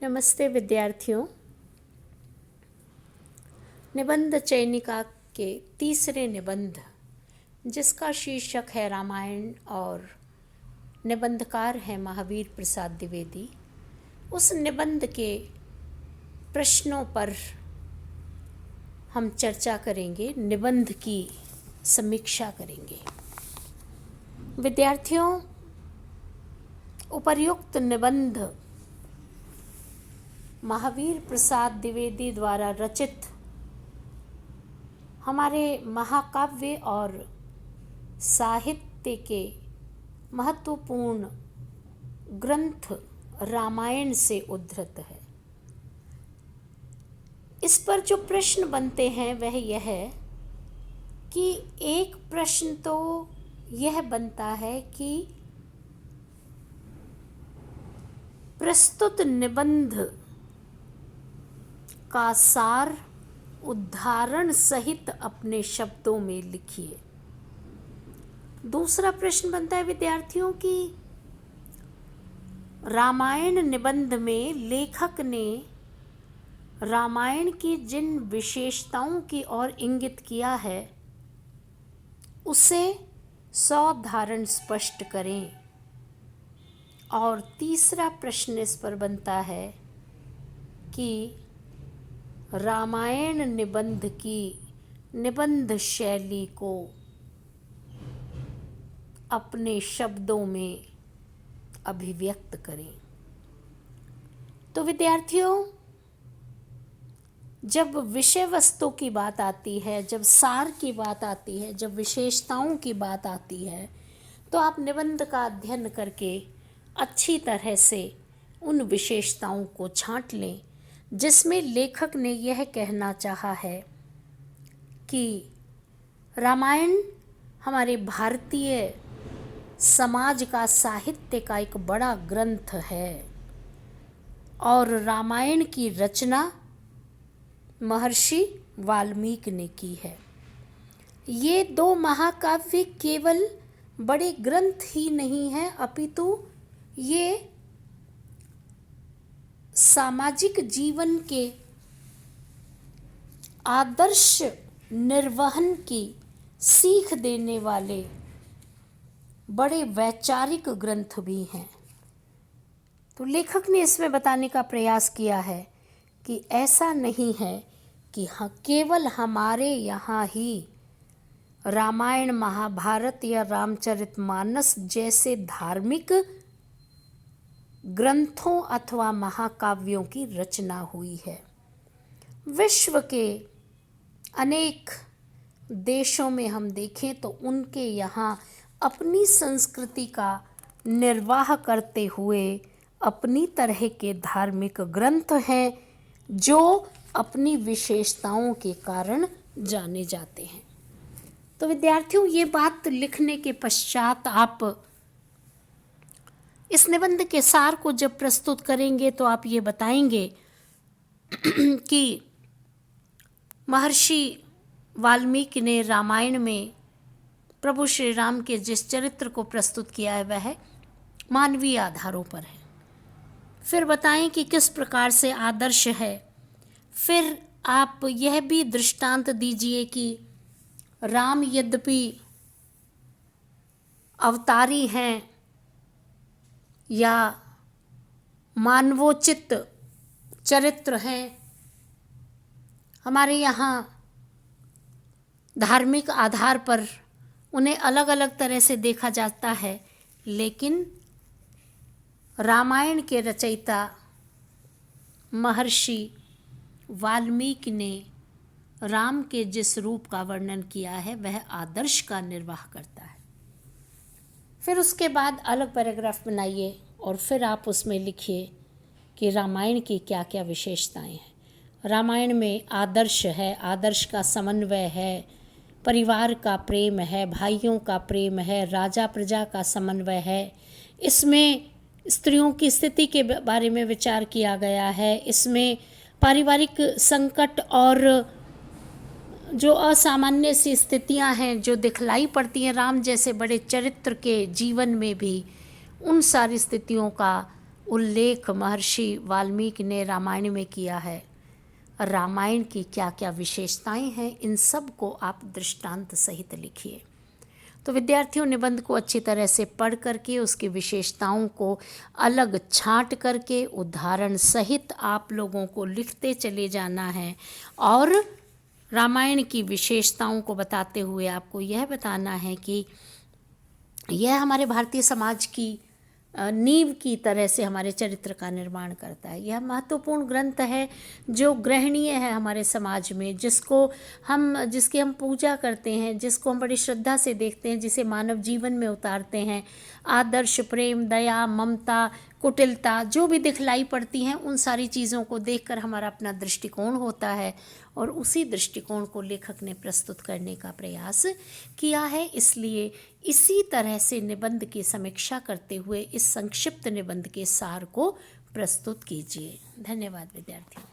नमस्ते विद्यार्थियों। निबंध चयनिका के तीसरे निबंध जिसका शीर्षक है रामायण और निबंधकार हैं महावीर प्रसाद द्विवेदी, उस निबंध के प्रश्नों पर हम चर्चा करेंगे, निबंध की समीक्षा करेंगे। विद्यार्थियों, उपर्युक्त निबंध महावीर प्रसाद द्विवेदी द्वारा रचित हमारे महाकाव्य और साहित्य के महत्वपूर्ण ग्रंथ रामायण से उद्धृत है। इस पर जो प्रश्न बनते हैं वह यह है कि एक प्रश्न तो यह बनता है कि प्रस्तुत निबंध का सार उदाहरण सहित अपने शब्दों में लिखिए। दूसरा प्रश्न बनता है विद्यार्थियों कि रामायण निबंध में लेखक ने रामायण की जिन विशेषताओं की ओर इंगित किया है उसे सौधारण स्पष्ट करें। और तीसरा प्रश्न इस पर बनता है कि रामायण निबंध की निबंध शैली को अपने शब्दों में अभिव्यक्त करें। तो विद्यार्थियों, जब विषय वस्तु की बात आती है, जब सार की बात आती है, जब विशेषताओं की बात आती है, तो आप निबंध का अध्ययन करके अच्छी तरह से उन विशेषताओं को छांट लें जिसमें लेखक ने यह कहना चाहा है कि रामायण हमारे भारतीय समाज का, साहित्य का एक बड़ा ग्रंथ है और रामायण की रचना महर्षि वाल्मीकि ने की है। ये दो महाकाव्य केवल बड़े ग्रंथ ही नहीं हैं, अपितु ये सामाजिक जीवन के आदर्श निर्वहन की सीख देने वाले बड़े वैचारिक ग्रंथ भी हैं। तो लेखक ने इसमें बताने का प्रयास किया है कि ऐसा नहीं है कि हाँ केवल हमारे यहाँ ही रामायण, महाभारत या रामचरितमानस जैसे धार्मिक ग्रंथों अथवा महाकाव्यों की रचना हुई है। विश्व के अनेक देशों में हम देखें तो उनके यहाँ अपनी संस्कृति का निर्वाह करते हुए अपनी तरह के धार्मिक ग्रंथ हैं जो अपनी विशेषताओं के कारण जाने जाते हैं। तो विद्यार्थियों, ये बात लिखने के पश्चात आप इस निबंध के सार को जब प्रस्तुत करेंगे तो आप ये बताएंगे कि महर्षि वाल्मीकि ने रामायण में प्रभु श्री राम के जिस चरित्र को प्रस्तुत किया है वह मानवीय आधारों पर है। फिर बताएं कि किस प्रकार से आदर्श है। फिर आप यह भी दृष्टांत दीजिए कि राम यद्यपि अवतारी हैं या मानवोचित चरित्र हैं, हमारे यहाँ धार्मिक आधार पर उन्हें अलग अलग तरह से देखा जाता है, लेकिन रामायण के रचयिता महर्षि वाल्मीकि ने राम के जिस रूप का वर्णन किया है वह आदर्श का निर्वाह करता है। फिर उसके बाद अलग पैराग्राफ बनाइए और फिर आप उसमें लिखिए कि रामायण की क्या क्या विशेषताएं हैं। रामायण में आदर्श है, आदर्श का समन्वय है, परिवार का प्रेम है, भाइयों का प्रेम है, राजा प्रजा का समन्वय है। इसमें स्त्रियों की स्थिति के बारे में विचार किया गया है। इसमें पारिवारिक संकट और जो असामान्य सी स्थितियां हैं जो दिखलाई पड़ती हैं राम जैसे बड़े चरित्र के जीवन में भी, उन सारी स्थितियों का उल्लेख महर्षि वाल्मीकि ने रामायण में किया है, रामायण की क्या क्या विशेषताएं हैं, इन सब को आप दृष्टांत सहित लिखिए। तो विद्यार्थियों, निबंध को अच्छी तरह से पढ़ करके उसकी विशेषताओं को अलग छांट करके उदाहरण सहित आप लोगों को लिखते चले जाना है और रामायण की विशेषताओं को बताते हुए आपको यह बताना है कि यह हमारे भारतीय समाज की नींव की तरह से हमारे चरित्र का निर्माण करता है। यह महत्वपूर्ण ग्रंथ है जो ग्रहणीय है हमारे समाज में, जिसकी हम पूजा करते हैं, जिसको हम बड़ी श्रद्धा से देखते हैं, जिसे मानव जीवन में उतारते हैं। आदर्श, प्रेम, दया, ममता, कुटिलता जो भी दिखलाई पड़ती हैं, उन सारी चीज़ों को देखकर हमारा अपना दृष्टिकोण होता है और उसी दृष्टिकोण को लेखक ने प्रस्तुत करने का प्रयास किया है। इसलिए इसी तरह से निबंध की समीक्षा करते हुए इस संक्षिप्त निबंध के सार को प्रस्तुत कीजिए। धन्यवाद विद्यार्थियों।